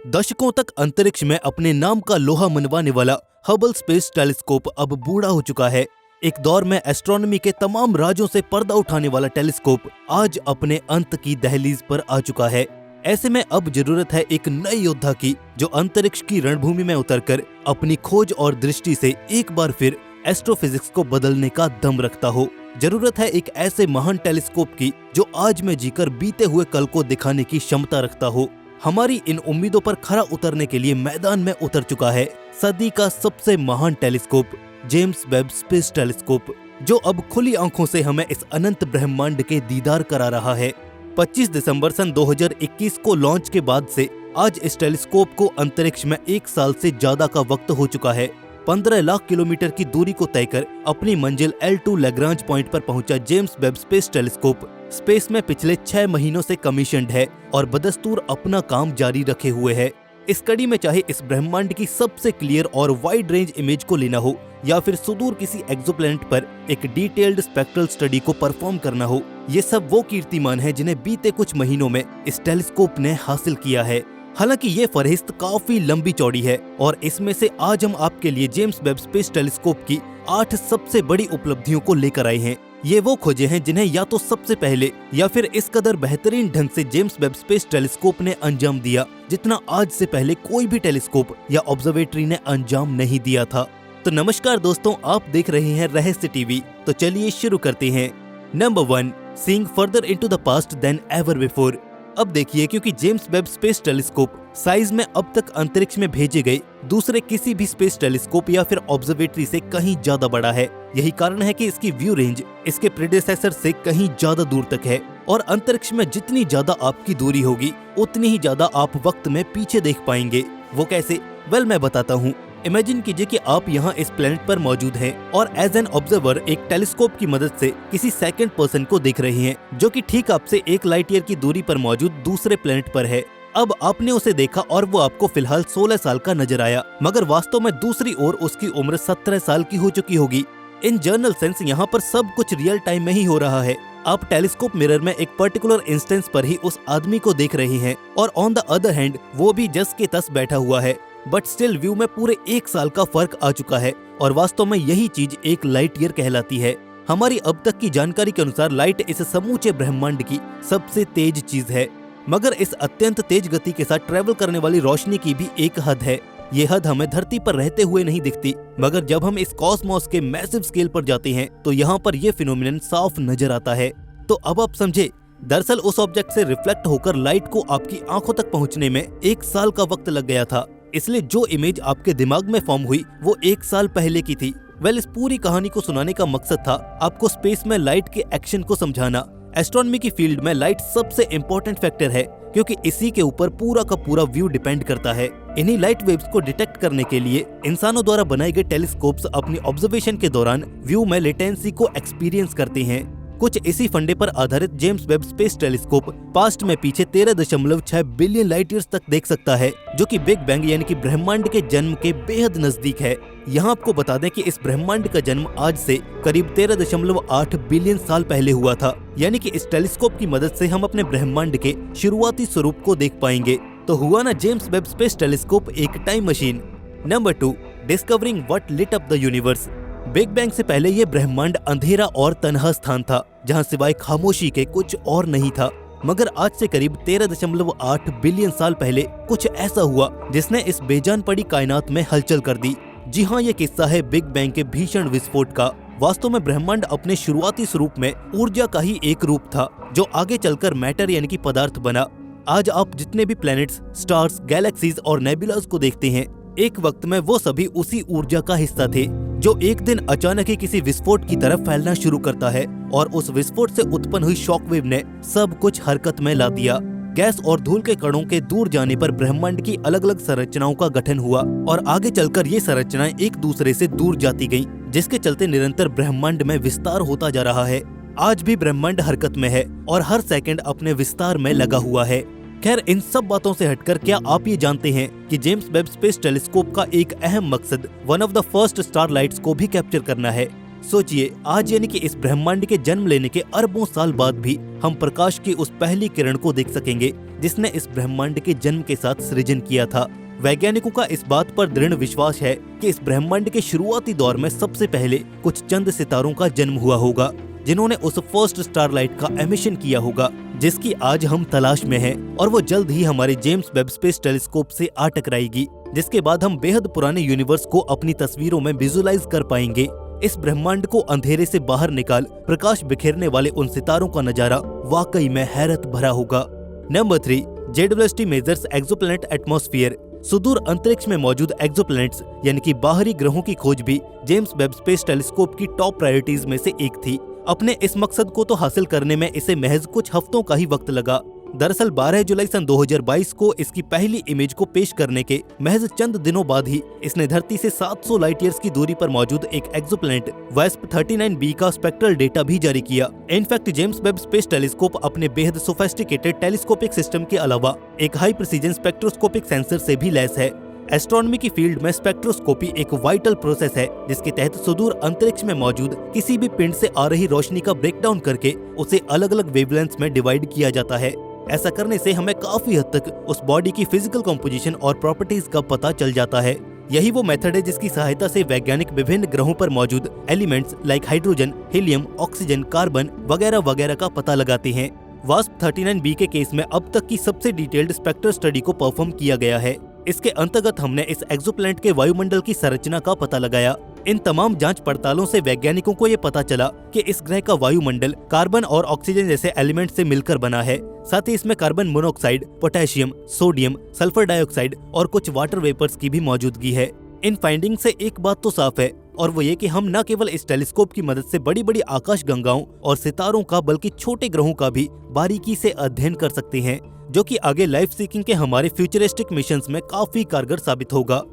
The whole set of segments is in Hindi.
दशकों तक अंतरिक्ष में अपने नाम का लोहा मनवाने वाला हबल स्पेस टेलीस्कोप अब बूढ़ा हो चुका है। एक दौर में एस्ट्रोनॉमी के तमाम राजों से पर्दा उठाने वाला टेलीस्कोप आज अपने अंत की दहलीज पर आ चुका है। ऐसे में अब जरूरत है एक नए योद्धा की, जो अंतरिक्ष की रणभूमि में उतरकर अपनी खोज और दृष्टि से एक बार फिर एस्ट्रोफिजिक्स को बदलने का दम रखता हो। जरूरत है एक ऐसे महान टेलीस्कोप की जो आज में जीकर बीते हुए कल को दिखाने की क्षमता रखता हो। हमारी इन उम्मीदों पर खरा उतरने के लिए मैदान में उतर चुका है सदी का सबसे महान telescope, James Webb space telescope, जो अब खुली आंखों से हमें इस अनंत ब्रह्मांड के दीदार करा रहा है। 25 दिसंबर सन 2021 को लॉन्च के बाद से आज इस टेलीस्कोप को अंतरिक्ष में 1 साल से ज्यादा का वक्त हो चुका है। 15 लाख किलोमीटर की दूरी को तय कर अपनी मंजिल L2 लैग्रांज पॉइंट पर पहुंचा James Webb space telescope space में पिछले 6 महीनों से कमीशन्ड है और बदस्तूर अपना काम जारी रखे हुए है। इस कड़ी में चाहे इस ब्रह्मांड की सबसे क्लियर और वाइड रेंज इमेज को लेना हो या फिर सुदूर किसी एक्सोप्लैनेट पर एक डिटेल्ड स्पेक्ट्रल स्टडी को परफॉर्म करना हो, ये सब वो कीर्तिमान है जिन्हें बीते कुछ महीनों में इस टेलीस्कोप ने हासिल किया है। हालांकि ये फहरिस्त काफी लंबी चौड़ी है और इसमें से आज हम आपके लिए जेम्स वेब स्पेस टेलीस्कोप की 8 सबसे बड़ी उपलब्धियों को लेकर आए हैं। ये वो खोजें हैं जिन्हें या तो सबसे पहले या फिर इस कदर बेहतरीन ढंग से जेम्स वेब स्पेस टेलीस्कोप ने अंजाम दिया जितना आज से पहले कोई भी टेलीस्कोप या ऑब्जर्वेटरी ने अंजाम नहीं दिया था। तो नमस्कार दोस्तों, आप देख रहे हैं रहस्य टीवी। तो चलिए शुरू करते हैं। Number 1, seeing further into the past then ever before. अब देखिए, क्योंकि James Webb space telescope size में अब तक अंतरिक्ष में भेजे गए दूसरे किसी भी स्पेस टेलीस्कोप या फिर ऑब्जर्वेटरी से कहीं ज्यादा बड़ा है। यही कारण है कि इसकी व्यू रेंज इसके प्रेडेसेसर से कहीं ज्यादा दूर तक है और अंतरिक्ष में जितनी ज्यादा आपकी दूरी होगी उतनी ही ज्यादा आप वक्त में पीछे देख पाएंगे। वो कैसे? वेल, मैं बताता हूँ। इमेजिन कीजिए कि आप यहाँ इस प्लेनेट पर मौजूद हैं और एज एन ऑब्जर्वर एक टेलीस्कोप की मदद से किसी सेकंड पर्सन को देख रहे हैं जो कि ठीक आपसे 1 लाइट ईयर की दूरी पर मौजूद दूसरे प्लेनेट पर है। अब आपने उसे देखा और वो आपको फिलहाल 16 साल का नजर आया, मगर वास्तव में दूसरी ओर उसकी उम्र 17 साल की हो चुकी होगी। इन जर्नल सेंस यहाँ पर सब कुछ रियल टाइम में ही हो रहा है। आप टेलीस्कोप मिरर में एक पर्टिकुलर इंस्टेंस पर ही उस आदमी को देख रहे हैं और ऑन द अदर हैंड वो भी जस के तस बैठा हुआ है, बट स्टिल व्यू में पूरे 1 साल का फर्क आ चुका है और वास्तव में यही चीज 1 लाइट ईयर कहलाती है। हमारी अब तक की जानकारी के अनुसार लाइट इस समूचे ब्रह्मांड की सबसे तेज चीज है, मगर इस अत्यंत तेज गति के साथ ट्रेवल करने वाली रोशनी की भी एक हद है। ये हद हमें धरती पर रहते हुए नहीं दिखती, मगर जब हम इस कॉस्मोस के मैसिव स्केल पर जाते हैं तो यहाँ पर यह फिनोमिनन साफ नजर आता है। तो अब आप समझे, दरअसल उस ऑब्जेक्ट से रिफ्लेक्ट होकर लाइट को आपकी आंखों तक पहुँचने में 1 साल का वक्त लग गया था। इसलिए जो इमेज आपके दिमाग में फॉर्म हुई वो 1 साल पहले की थी। वेल, इस पूरी कहानी को सुनाने का मकसद था आपको स्पेस में लाइट के एक्शन को समझाना। एस्ट्रोनॉमी की फील्ड में लाइट सबसे इम्पोर्टेंट फैक्टर है क्योंकि इसी के ऊपर पूरा का पूरा व्यू डिपेंड करता है। इन्हीं लाइट वेव्स को डिटेक्ट करने के लिए इंसानों द्वारा बनाए गए टेलीस्कोप्स अपनी ऑब्जर्वेशन के दौरान व्यू में लेटेंसी को एक्सपीरियंस करते हैं। कुछ इसी फंडे पर आधारित James Webb space telescope past में पीछे 13.6 बिलियन लाइट ईयर्स तक देख सकता है, जो कि बिग बैंग यानी कि ब्रह्मांड के जन्म के बेहद नजदीक है। यहाँ आपको बता दें कि इस ब्रह्मांड का जन्म आज से करीब 13.8 बिलियन साल पहले हुआ था। यानी कि इस टेलीस्कोप की मदद से हम अपने ब्रह्मांड के शुरुआती स्वरूप को देख पाएंगे। तो हुआ ना जेम्स वेब स्पेस टेलीस्कोप एक time machine. Number 2, discovering what lit up the universe. Big bang से पहले ये ब्रह्मांड अंधेरा और तन्हा स्थान था जहाँ सिवाय खामोशी के कुछ और नहीं था, मगर आज से करीब 13.8 बिलियन साल पहले कुछ ऐसा हुआ जिसने इस बेजान पड़ी कायनात में हलचल कर दी। जी हाँ, ये किस्सा है बिग बैंग के भीषण विस्फोट का। वास्तव में ब्रह्मांड अपने शुरुआती स्वरूप में ऊर्जा का ही एक रूप था जो आगे चलकर मैटर यानी कि पदार्थ बना। आज आप जितने भी प्लैनेट्स, स्टार्स, गैलेक्सीज और नेबुलास को देखते हैं, एक वक्त में वो सभी उसी ऊर्जा का हिस्सा थे जो एक दिन अचानक ही किसी विस्फोट की तरफ फैलना शुरू करता है और उस विस्फोट से उत्पन्न हुई शॉकवेव ने सब कुछ हरकत में ला दिया। गैस और धूल के कणों के दूर जाने पर ब्रह्मांड की अलग अलग संरचनाओं का गठन हुआ और आगे चलकर ये संरचनाएं एक दूसरे से दूर जाती गईं, जिसके चलते निरंतर ब्रह्मांड में विस्तार होता जा रहा है। आज भी ब्रह्मांड हरकत में है और हर सेकंड अपने विस्तार में लगा हुआ है। खैर, इन सब बातों से हटकर क्या आप ये जानते हैं कि जेम्स वेब स्पेस टेलीस्कोप का एक अहम मकसद one of the first star lights को भी कैप्चर करना है। सोचिए, आज यानी कि इस ब्रह्मांड के जन्म लेने के अरबों साल बाद भी हम प्रकाश की उस पहली किरण को देख सकेंगे जिसने इस ब्रह्मांड के जन्म के साथ सृजन किया था। वैज्ञानिकों का इस बात पर दृढ़ विश्वास है कि इस ब्रह्मांड के शुरुआती दौर में सबसे पहले कुछ चंद सितारों का जन्म हुआ होगा जिन्होंने उस फर्स्ट स्टारलाइट का एमिशन किया होगा जिसकी आज हम तलाश में हैं, और वो जल्द ही हमारे जेम्स वेब स्पेस टेलीस्कोप से आ टकराएगी, जिसके बाद हम बेहद पुराने यूनिवर्स को अपनी तस्वीरों में विजुअलाइज कर पाएंगे। इस ब्रह्मांड को अंधेरे से बाहर निकाल प्रकाश बिखेरने वाले उन सितारों का नजारा वाकई में हैरत भरा होगा। Number 3, JWST measures exoplanet atmosphere. सुदूर अंतरिक्ष में मौजूद एक्सोप्लैनेट्स यानी कि बाहरी ग्रहों की खोज भी जेम्स वेब स्पेस टेलीस्कोप की टॉप प्रायोरिटीज में से एक थी। अपने इस मकसद को तो हासिल करने में इसे महज कुछ हफ्तों का ही वक्त लगा। दरअसल 12 जुलाई सन 2022 को इसकी पहली इमेज को पेश करने के महज चंद दिनों बाद ही इसने धरती से 700 लाइट ईयर्स की दूरी पर मौजूद एक एक्सोप्लैनेट WASP 39b का स्पेक्ट्रल डेटा भी जारी किया। In fact James Webb space telescope अपने बेहद सोफिस्टिकेटेड टेलीस्कोपिक सिस्टम के अलावा एक हाई प्रिसीजन स्पेक्ट्रोस्कोपिक सेंसर से भी लैस है। एस्ट्रोनॉमी की फील्ड में स्पेक्ट्रोस्कोपी एक वाइटल प्रोसेस है जिसके तहत सुदूर अंतरिक्ष में मौजूद किसी भी पिंड से आ रही रोशनी का ब्रेकडाउन करके उसे अलग अलग वेवलेंथ्स में डिवाइड किया जाता है। ऐसा करने से हमें काफी हद तक उस बॉडी की फिजिकल कॉम्पोजिशन और प्रॉपर्टीज का पता चल जाता है। यही वो मेथड है जिसकी सहायता से वैज्ञानिक विभिन्न ग्रहों पर मौजूद elements like hydrogen, helium, oxygen, carbon वगैरह वगैरह का पता लगाते हैं। WASP 39b के केस में अब तक की सबसे डिटेल्ड स्पेक्ट्रल स्टडी को परफॉर्म किया गया है। इसके अंतर्गत हमने इस एक्सोप्लैनेट के वायुमंडल की संरचना का पता लगाया। इन तमाम जांच पड़तालों से वैज्ञानिकों को ये पता चला कि इस ग्रह का वायुमंडल कार्बन और ऑक्सीजन जैसे एलिमेंट से मिलकर बना है। साथ ही इसमें carbon monoxide, potassium, sodium, sulphur dioxide और कुछ वाटर वेपर्स की भी मौजूदगी है। इन फाइंडिंग से एक बात तो साफ है, और वो ये कि हम न केवल इस टेलीस्कोप की मदद से बड़ी बड़ी आकाश गंगाओं और सितारों का बल्कि छोटे ग्रहों का भी बारीकी से अध्ययन कर सकते हैं, जो कि आगे लाइफ सीकिंग के हमारे फ्यूचरिस्टिक मिशंस में काफी कारगर साबित होगा।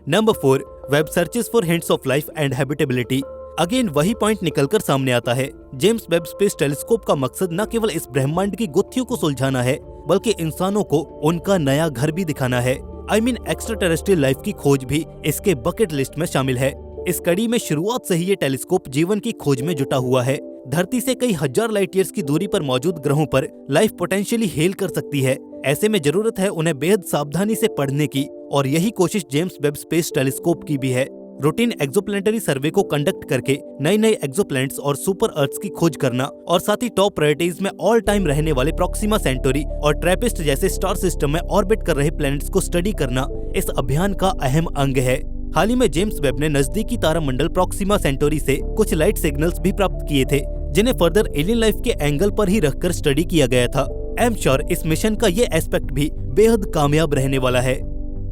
Number 4, web searches for hints of life and habitability. Again वही पॉइंट निकलकर सामने आता है। जेम्स वेब स्पेस टेलीस्कोप का मकसद न केवल इस ब्रह्मांड की गुत्थियों को सुलझाना है बल्कि इंसानों को उनका नया घर भी दिखाना है। एक्स्ट्रा टेरेस्ट्रियल लाइफ की खोज भी इसके बकेट लिस्ट में शामिल है। इस कड़ी में शुरुआत से ही ये टेलीस्कोप जीवन की खोज में जुटा हुआ है। धरती से कई हजार लाइट ईयर्स की दूरी पर मौजूद ग्रहों पर लाइफ पोटेंशियली हेल कर सकती है। ऐसे में जरूरत है उन्हें बेहद सावधानी से पढ़ने की, और यही कोशिश जेम्स वेब स्पेस टेलीस्कोप की भी है। रूटीन एक्सोप्लैनेटरी सर्वे को कंडक्ट करके नए नए एक्सोप्लैनेट्स और सुपर अर्थ्स की खोज करना, और साथ ही टॉप प्रायोरिटीज में ऑल टाइम रहने वाले प्रॉक्सिमा सेंटोरी और ट्रैपिस्ट जैसे स्टार सिस्टम में ऑर्बिट कर रहे प्लैनेट्स को स्टडी करना इस अभियान का अहम अंग है। हाल ही में जेम्स वेब ने नजदीकी तारामंडल प्रॉक्सिमा सेंटोरी से कुछ लाइट सिग्नल्स भी प्राप्त किए थे जिन्हें फर्दर एलियन लाइफ के एंगल पर ही रखकर स्टडी किया गया था। आई एम श्योर इस मिशन का ये एस्पेक्ट भी बेहद कामयाब रहने वाला है।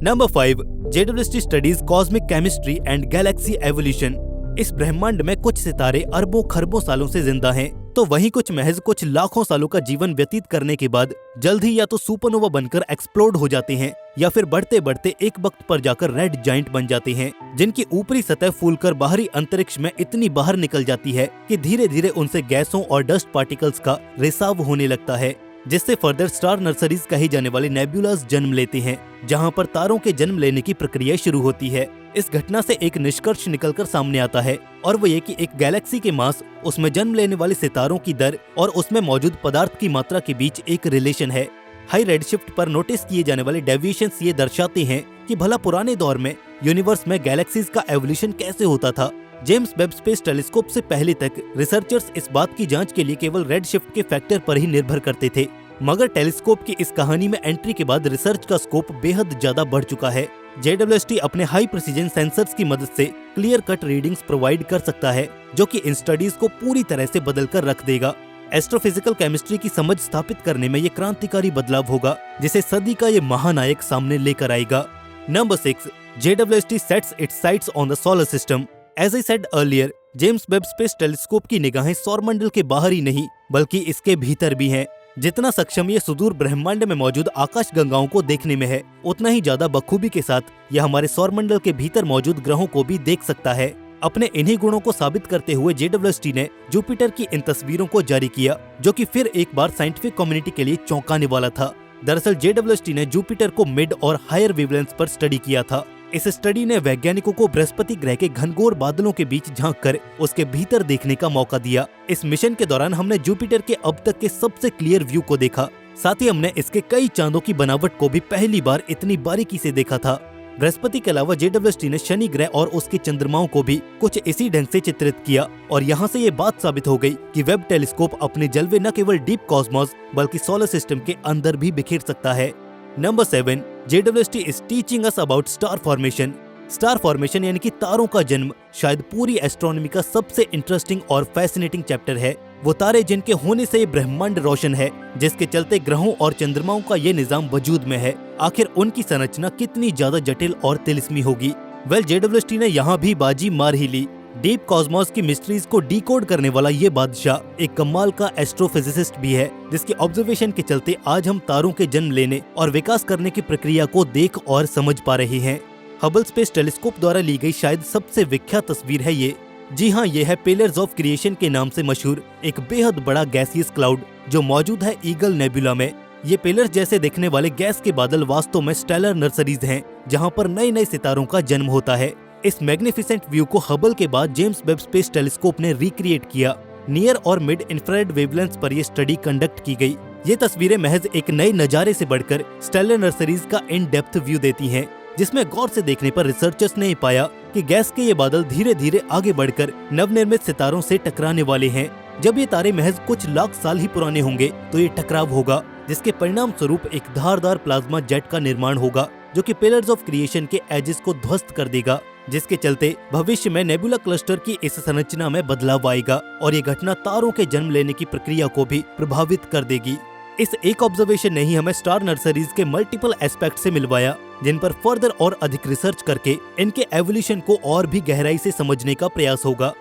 Number 5, JWST studies cosmic chemistry and Galaxy evolution. इस ब्रह्मांड में कुछ सितारे अरबों खरबों सालों से जिंदा हैं, तो वहीं कुछ महज कुछ लाखों सालों का जीवन व्यतीत करने के बाद जल्द ही या तो सुपरनोवा बनकर एक्सप्लोड हो जाते हैं या फिर बढ़ते बढ़ते एक वक्त पर जाकर रेड जाइंट बन जाते हैं, जिनकी ऊपरी सतह फूलकर बाहरी अंतरिक्ष में इतनी बाहर निकल जाती है कि धीरे धीरे उनसे गैसों और डस्ट पार्टिकल्स का रिसाव होने लगता है, जिससे फर्दर स्टार नर्सरीज कही जाने वाले नेब्यूलास जन्म लेते हैं, जहां पर तारों के जन्म लेने की प्रक्रिया शुरू होती है। इस घटना से एक निष्कर्ष निकलकर सामने आता है, और वो ये कि एक गैलेक्सी के मास, उसमें जन्म लेने वाले सितारों की दर और उसमें मौजूद पदार्थ की मात्रा के बीच एक रिलेशन है। हाई रेडशिफ्ट पर नोटिस किए जाने वाले डेविएशंस ये दर्शाते हैं कि भला पुराने दौर में यूनिवर्स में गैलेक्सीज का एवोल्यूशन कैसे होता था। जेम्स वेब स्पेस टेलीस्कोप से पहले तक रिसर्चर्स इस बात की जांच के लिए केवल रेड शिफ्ट के फैक्टर पर ही निर्भर करते थे, मगर टेलीस्कोप की इस कहानी में एंट्री के बाद रिसर्च का स्कोप बेहद ज्यादा बढ़ चुका है। JWST अपने हाई प्रिसीजन सेंसर्स की मदद से क्लियर कट रीडिंग्स प्रोवाइड कर सकता है, जो कि इन स्टडीज को पूरी तरह से बदल कर रख देगा। एस्ट्रोफिजिकल केमिस्ट्री की समझ स्थापित करने में ये क्रांतिकारी बदलाव होगा, जिसे सदी का ये महानायक सामने लेकर आएगा। Number 6, JWST sets its sights on the solar system. As I said earlier, James Webb space telescope की निगाहें सौरमंडल के बाहर ही नहीं बल्कि इसके भीतर भी हैं। जितना सक्षम ये सुदूर ब्रह्मांड में मौजूद आकाश गंगाओं को देखने में है, उतना ही ज्यादा बखूबी के साथ यह हमारे सौरमंडल के भीतर मौजूद ग्रहों को भी देख सकता है। अपने इन्हीं गुणों को साबित करते हुए JWST ने जुपिटर की इन तस्वीरों को जारी किया, जो कि फिर एक बार साइंटिफिक कम्युनिटी के लिए चौंकाने वाला था। दरअसल JWST ने जुपिटर को मिड और हायर वेवलेंथ पर स्टडी किया था। इस स्टडी ने वैज्ञानिकों को बृहस्पति ग्रह के घनघोर बादलों के बीच झांककर उसके भीतर देखने का मौका दिया। इस मिशन के दौरान हमने जुपिटर के अब तक के सबसे क्लियर व्यू को देखा। साथ ही हमने इसके कई चांदों की बनावट को भी पहली बार इतनी बारीकी से देखा था। बृहस्पति के अलावा JWST ने शनि ग्रह और उसके चंद्रमाओं को भी कुछ इसी ढंग से चित्रित किया और यहाँ से ये बात साबित हो गई कि वेब टेलीस्कोप अपने जलवे न केवल डीप कॉस्मोस बल्कि सोलर सिस्टम के अंदर भी बिखेर सकता है। Number 7, JWST is teaching us about star formation. Star formation यानी कि तारों का जन्म शायद पूरी एस्ट्रोनॉमी का सबसे इंटरेस्टिंग और फैसिनेटिंग चैप्टर है। वो तारे जिनके होने से ये ब्रह्मांड रोशन है, जिसके चलते ग्रहों और चंद्रमाओं का ये निजाम वजूद में है। आखिर उनकी संरचना कितनी ज्यादा जटिल और तिलिस्मी होगी। वेल, JWST ने यहाँ भी बाजी मार ही ली। डीप कॉस्मोस की मिस्ट्रीज को डिकोड करने वाला ये बादशाह एक कमाल का एस्ट्रोफिजिसिस्ट भी है, जिसकी ऑब्जर्वेशन के चलते आज हम तारों के जन्म लेने और विकास करने की प्रक्रिया को देख और समझ पा रहे हैं। हबल स्पेस टेलीस्कोप द्वारा ली गई शायद सबसे विख्यात तस्वीर है ये। जी हाँ, ये है पिलर्स ऑफ क्रिएशन के नाम से मशहूर एक बेहद बड़ा गैसियस क्लाउड जो मौजूद है ईगल नेबुला में। ये पिलर्स जैसे दिखने वाले गैस के बादल वास्तव में स्टेलर नर्सरीज हैं, जहाँ पर नए नए सितारों का जन्म होता है। इस मैग्निफिसेंट व्यू को हबल के बाद जेम्स वेब स्पेस टेलीस्कोप ने रिक्रिएट किया। नियर और मिड इंफ्रारेड वेवलेंथ्स पर यह स्टडी कंडक्ट की गई। ये तस्वीरें महज एक नए नजारे से बढ़कर स्टेलर नर्सरीज का इन डेप्थ व्यू देती हैं, जिसमें गौर से देखने पर रिसर्चर्स ने पाया कि गैस के ये बादल धीरे धीरे आगे बढ़कर नवनिर्मित सितारों से टकराने वाले हैं। जब ये तारे महज कुछ लाख साल ही पुराने होंगे तो ये टकराव होगा, जिसके परिणाम स्वरूप एक धारदार प्लाज्मा जेट का निर्माण होगा जो कि पिलर्स ऑफ क्रिएशन के एजेस को ध्वस्त कर देगा, जिसके चलते भविष्य में नेबुला क्लस्टर की इस संरचना में बदलाव आएगा और ये घटना तारों के जन्म लेने की प्रक्रिया को भी प्रभावित कर देगी। इस एक ऑब्जर्वेशन ने ही हमें स्टार नर्सरीज के मल्टीपल एस्पेक्ट से मिलवाया, जिन पर फर्दर और अधिक रिसर्च करके इनके एवोल्यूशन को और भी गहराई से समझने का प्रयास होगा।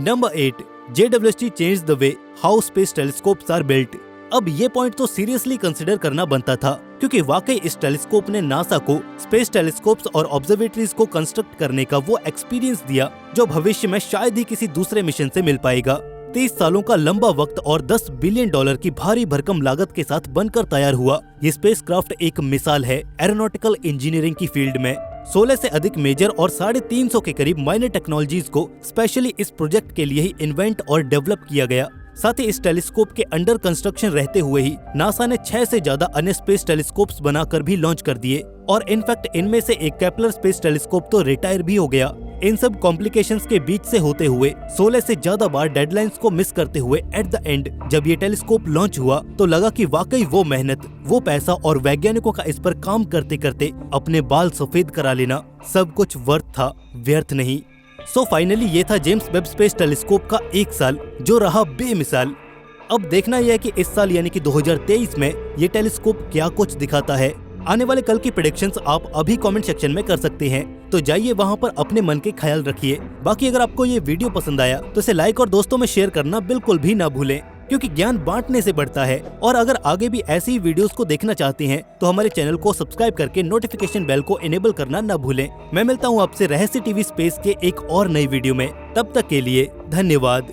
Number 8, JWST changed the way how space telescopes are built. अब ये पॉइंट तो सीरियसली कंसिडर करना बनता था, क्योंकि वाकई इस टेलीस्कोप ने नासा को स्पेस टेलीस्कोप्स और ऑब्जर्वेटरीज को कंस्ट्रक्ट करने का वो एक्सपीरियंस दिया जो भविष्य में शायद ही किसी दूसरे मिशन से मिल पाएगा। 30 सालों का लंबा वक्त और $10 बिलियन की भारी भरकम लागत के साथ बनकर तैयार हुआ ये स्पेसक्राफ्ट एक मिसाल है एरोनॉटिकल इंजीनियरिंग की फील्ड में। 16 से अधिक मेजर और 350 के करीब माइनर टेक्नोलॉजीज को स्पेशली इस प्रोजेक्ट के लिए ही इन्वेंट और डेवलप किया गया। साथ ही इस टेलीस्कोप के अंडर कंस्ट्रक्शन रहते हुए ही नासा ने 6 से ज्यादा अन्य स्पेस टेलीस्कोप्स बनाकर भी लॉन्च कर दिए और इनफैक्ट इनमें से एक केपलर स्पेस टेलीस्कोप तो रिटायर भी हो गया। इन सब कॉम्प्लिकेशंस के बीच से होते हुए 16 से ज्यादा बार डेडलाइंस को मिस करते हुए एट द एंड जब ये टेलीस्कोप लॉन्च हुआ तो लगा कि वाकई वो मेहनत, वो पैसा और वैज्ञानिकों का इस पर काम करते करते अपने बाल सफेद करा लेना सब कुछ वर्थ था, व्यर्थ नहीं। सो फाइनली ये था जेम्स वेब स्पेस टेलीस्कोप का एक साल जो रहा बेमिसाल। अब देखना यह है कि इस साल यानी कि 2023 में ये टेलीस्कोप क्या कुछ दिखाता है। आने वाले कल की प्रेडिक्शंस आप अभी कमेंट सेक्शन में कर सकते हैं, तो जाइए वहां पर अपने मन के ख्याल रखिए। बाकी अगर आपको ये वीडियो पसंद आया तो इसे लाइक और दोस्तों में शेयर करना बिल्कुल भी ना भूलें, क्योंकि ज्ञान बांटने से बढ़ता है। और अगर आगे भी ऐसी वीडियोस को देखना चाहते हैं तो हमारे चैनल को सब्सक्राइब करके नोटिफिकेशन बेल को इनेबल करना न भूलें। मैं मिलता हूँ आपसे रहस्य टीवी स्पेस के एक और नई वीडियो में, तब तक के लिए धन्यवाद।